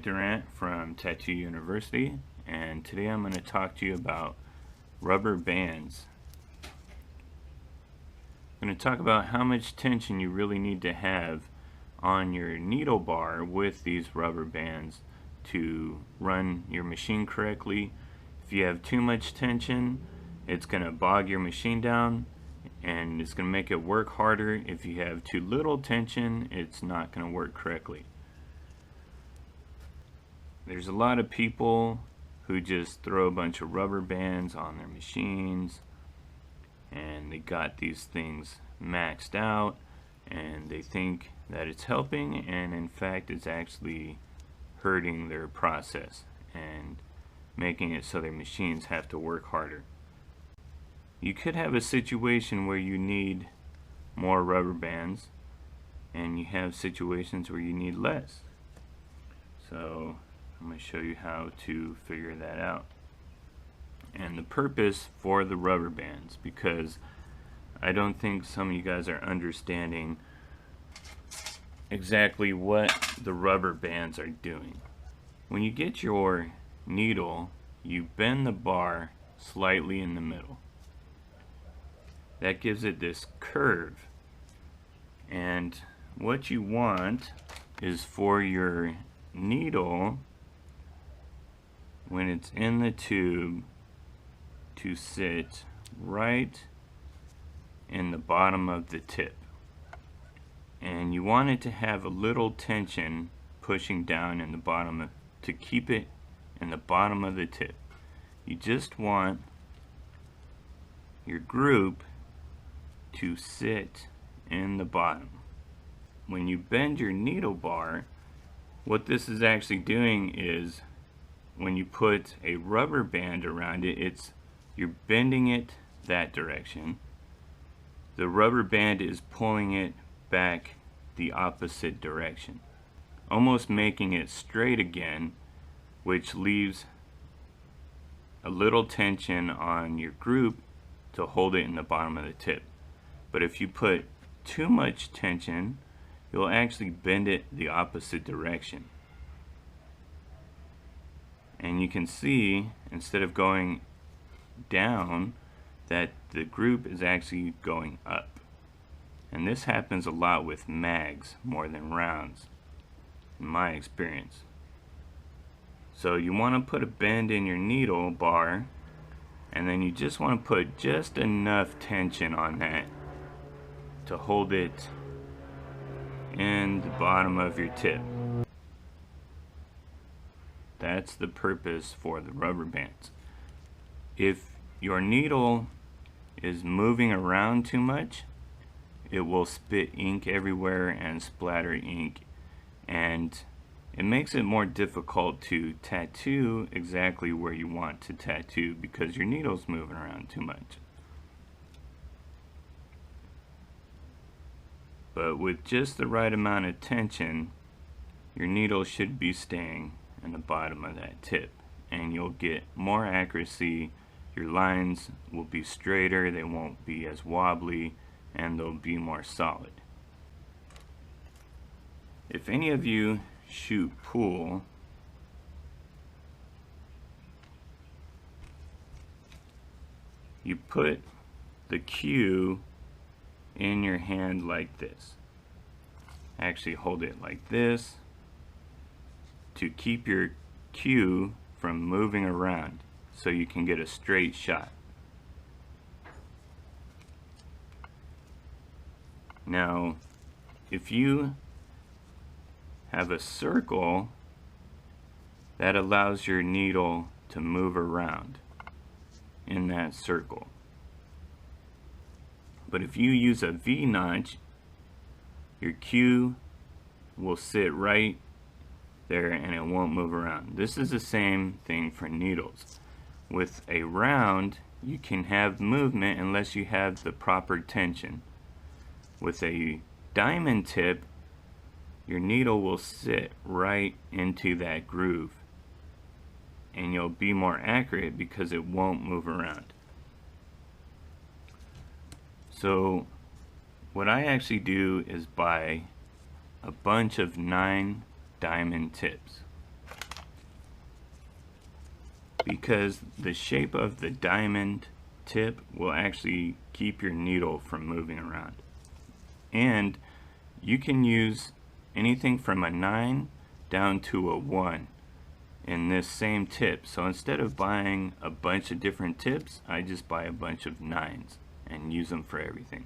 Durant from Tattoo University, and today I'm going to talk to you about rubber bands. I'm going to talk about how much tension you really need to have on your needle bar with these rubber bands to run your machine correctly. If you have too much tension, it's going to bog your machine down and it's going to make it work harder. If you have too little tension, it's not going to work correctly. There's a lot of people who just throw a bunch of rubber bands on their machines and they got these things maxed out and they think that it's helping, and in fact it's actually hurting their process and making it so their machines have to work harder. You could have a situation where you need more rubber bands and you have situations where you need less. So I'm going to show you how to figure that out and the purpose for the rubber bands, because I don't think some of you guys are understanding exactly what the rubber bands are doing. When you get your needle, you bend the bar slightly in the middle. That gives it this curve, and what you want is for your needle, when it's in the tube, to sit right in the bottom of the tip, and you want it to have a little tension pushing down in the bottom to keep it in the bottom of the tip. You just want your group to sit in the bottom. When you bend your needle bar, what this is actually doing is, when you put a rubber band around it, you're bending it that direction. The rubber band is pulling it back the opposite direction, almost making it straight again, which leaves a little tension on your group to hold it in the bottom of the tip. But if you put too much tension, you'll actually bend it the opposite direction. And you can see, instead of going down, that the group is actually going up. And this happens a lot with mags more than rounds, in my experience. So you want to put a bend in your needle bar, and then you just want to put just enough tension on that to hold it in the bottom of your tip. That's the purpose for the rubber bands. If your needle is moving around too much, it will spit ink everywhere and splatter ink, and it makes it more difficult to tattoo exactly where you want to tattoo because your needle's moving around too much. But with just the right amount of tension, your needle should be staying in the bottom of that tip, and you'll get more accuracy. Your lines will be straighter, they won't be as wobbly, and they'll be more solid. If any of you shoot pool, you put the cue in your hand like this. Actually hold it like this to keep your cue from moving around so you can get a straight shot. Now, if you have a circle, that allows your needle to move around in that circle. But if you use a V-notch, your cue will sit right there and it won't move around. This is the same thing for needles. With a round, you can have movement unless you have the proper tension. With a diamond tip, your needle will sit right into that groove and you'll be more accurate because it won't move around. So what I actually do is buy a bunch of 9 diamond tips. because the shape of the diamond tip will actually keep your needle from moving around. And you can use anything from a 9 down to a 1 in this same tip. So instead of buying a bunch of different tips, I just buy a bunch of 9s and use them for everything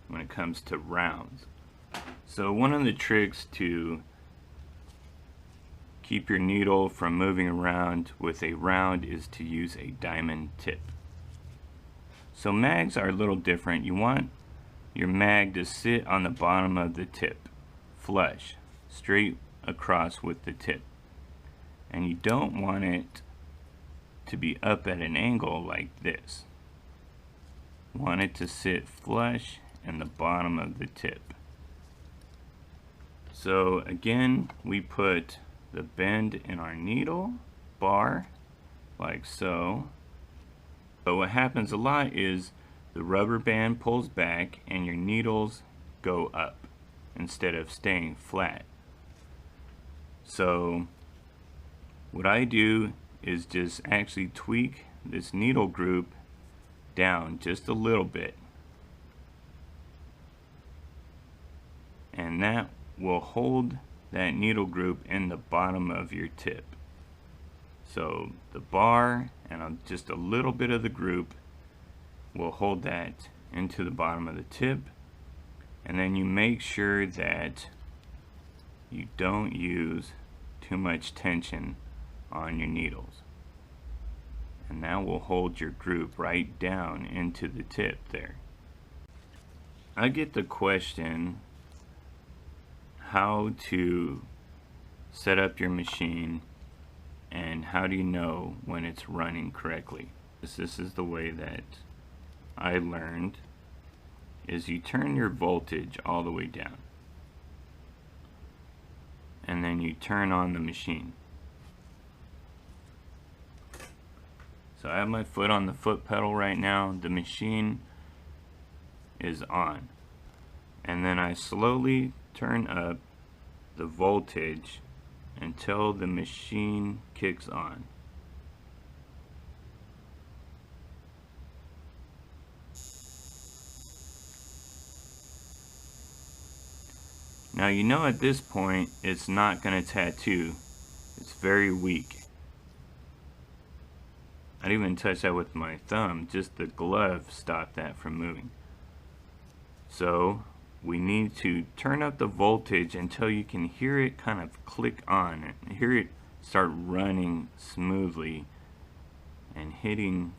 when it comes to rounds. So one of the tricks to keep your needle from moving around with a round is to use a diamond tip. So mags are a little different. You want your mag to sit on the bottom of the tip, flush, straight across with the tip. And you don't want it to be up at an angle like this. You want it to sit flush in the bottom of the tip. So again, we put the bend in our needle bar like so. But what happens a lot is the rubber band pulls back and your needles go up instead of staying flat. So what I do is just actually tweak this needle group down just a little bit, and that will hold that needle group in the bottom of your tip. So the bar and just a little bit of the group will hold that into the bottom of the tip, and then you make sure that you don't use too much tension on your needles, and that will hold your group right down into the tip there. I get the question how to set up your machine and how do you know when it's running correctly. This is the way that I learned, is you turn your voltage all the way down and then you turn on the machine. So I have my foot on the foot pedal right now, the machine is on, and then I slowly turn up the voltage until the machine kicks on. Now you know at this point it's not going to tattoo. It's very weak. I didn't even touch that with my thumb, just the glove stopped that from moving. So we need to turn up the voltage until you can hear it kind of click on and hear it start running smoothly and hitting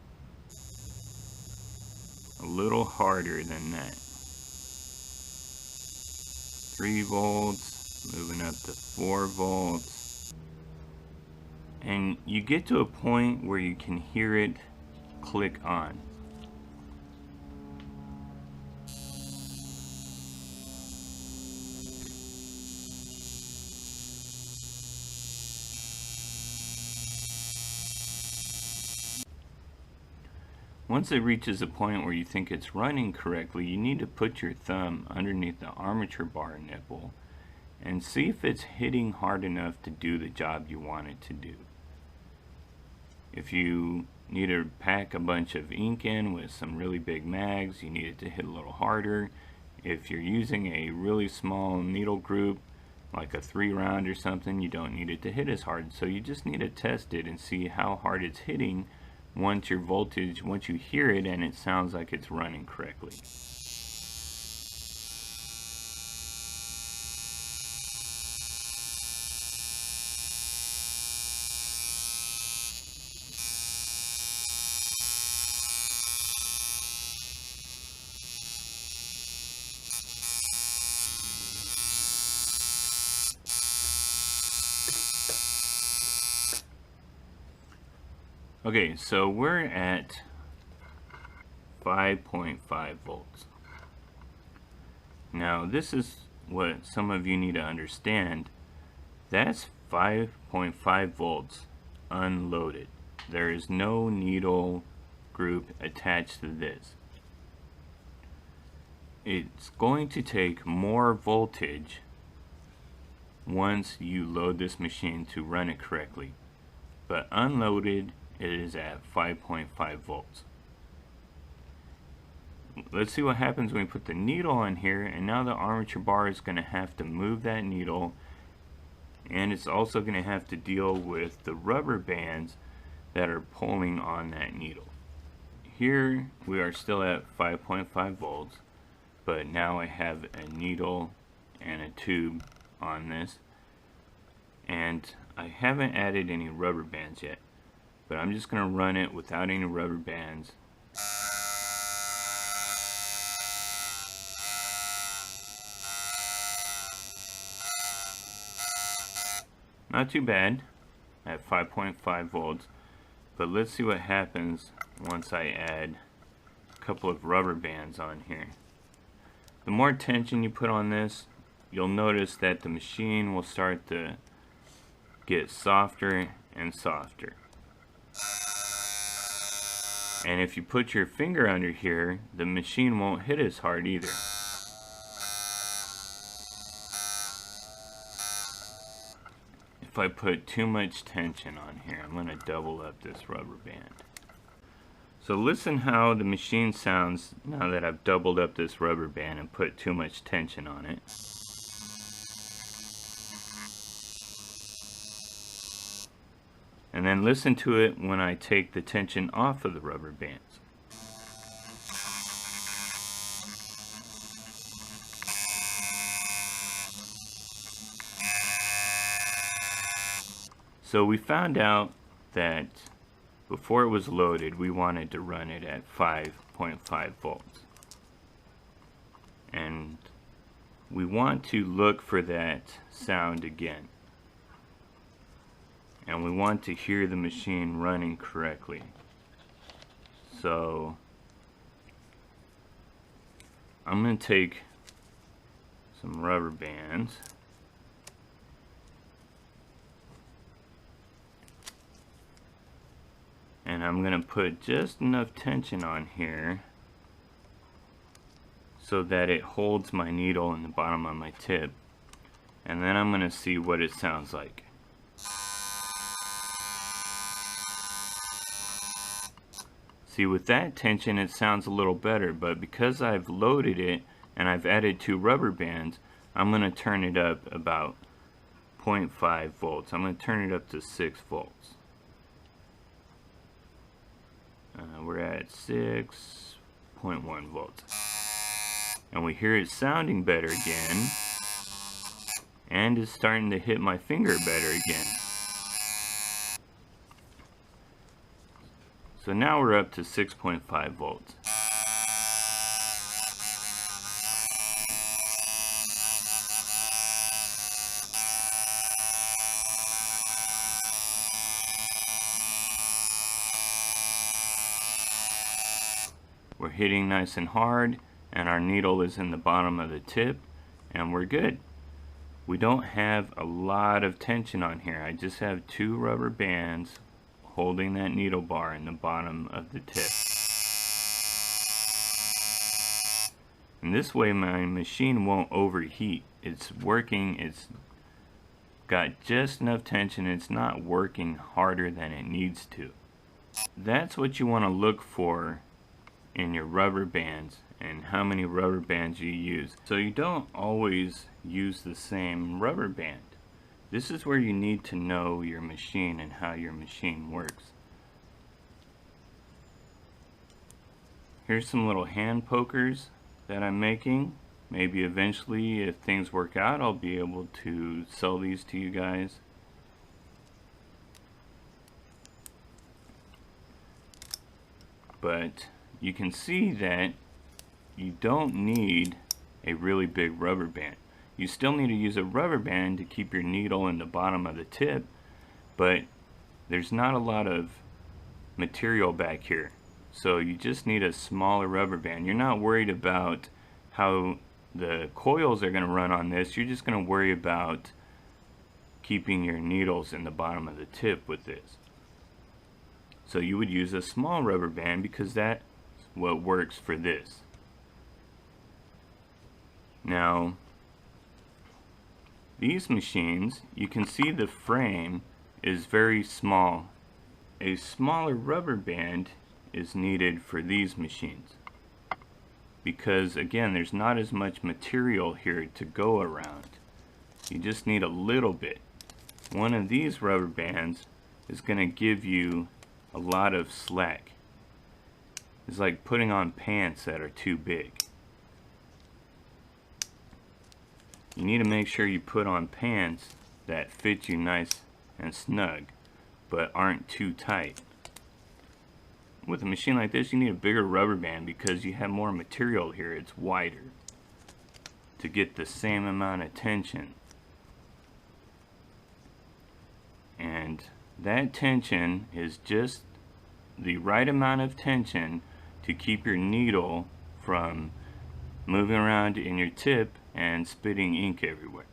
a little harder than that. 3 volts, moving up to 4 volts. And you get to a point where you can hear it click on. Once it reaches a point where you think it's running correctly, you need to put your thumb underneath the armature bar nipple and see if it's hitting hard enough to do the job you want it to do. If you need to pack a bunch of ink in with some really big mags, you need it to hit a little harder. If you're using a really small needle group, like a 3 round or something, you don't need it to hit as hard. So you just need to test it and see how hard it's hitting once your voltage, once you hear it and it sounds like it's running correctly. Okay, so we're at 5.5 volts. Now this is what some of you need to understand. That's 5.5 volts unloaded. There is no needle group attached to this. It's going to take more voltage once you load this machine to run it correctly. but unloaded it is at 5.5 volts. Let's see what happens when we put the needle on here, and now the armature bar is going to have to move that needle, and it's also going to have to deal with the rubber bands that are pulling on that needle. Here we are still at 5.5 volts, but now I have a needle and a tube on this, and I haven't added any rubber bands yet, but I'm just going to run it without any rubber bands. Not too bad at 5.5 volts, but let's see what happens once I add a couple of rubber bands on here. The more tension you put on this, you'll notice that the machine will start to get softer and softer. And if you put your finger under here, the machine won't hit as hard either. If I put too much tension on here, I'm going to double up this rubber band. So listen how the machine sounds now that I've doubled up this rubber band and put too much tension on it. And then listen to it when I take the tension off of the rubber bands. So we found out that before it was loaded, we wanted to run it at 5.5 volts. And we want to look for that sound again. And we want to hear the machine running correctly. So I'm going to take some rubber bands. And I'm going to put just enough tension on here so that it holds my needle in the bottom of my tip. And then I'm going to see what it sounds like. See, with that tension it sounds a little better, but because I've loaded it and I've added 2 rubber bands, I'm going to turn it up about 0.5 volts. I'm going to turn it up to 6 volts. We're at 6.1 volts. And we hear it sounding better again, and it's starting to hit my finger better again. So now we're up to 6.5 volts. We're hitting nice and hard, and our needle is in the bottom of the tip, and we're good. We don't have a lot of tension on here. I just have 2 rubber bands holding that needle bar in the bottom of the tip. And this way my machine won't overheat. It's working, it's got just enough tension, it's not working harder than it needs to. That's what you want to look for in your rubber bands and how many rubber bands you use. So you don't always use the same rubber band. This is where you need to know your machine and how your machine works. Here's some little hand pokers that I'm making. Maybe eventually, if things work out, I'll be able to sell these to you guys. But you can see that you don't need a really big rubber band. You still need to use a rubber band to keep your needle in the bottom of the tip, but there's not a lot of material back here. So you just need a smaller rubber band. You're not worried about how the coils are going to run on this. You're just going to worry about keeping your needles in the bottom of the tip with this. So you would use a small rubber band because that's what works for this. Now, these machines, you can see the frame is very small a smaller rubber band is needed for these machines, because again, there's not as much material here to go around. You just need a little bit. One of these rubber bands is going to give you a lot of slack. It's like putting on pants that are too big. You need to make sure you put on pants that fit you nice and snug, but aren't too tight. With a machine like this, you need a bigger rubber band because you have more material here. It's wider to get the same amount of tension. And that tension is just the right amount of tension to keep your needle from moving around in your tip and spitting ink everywhere.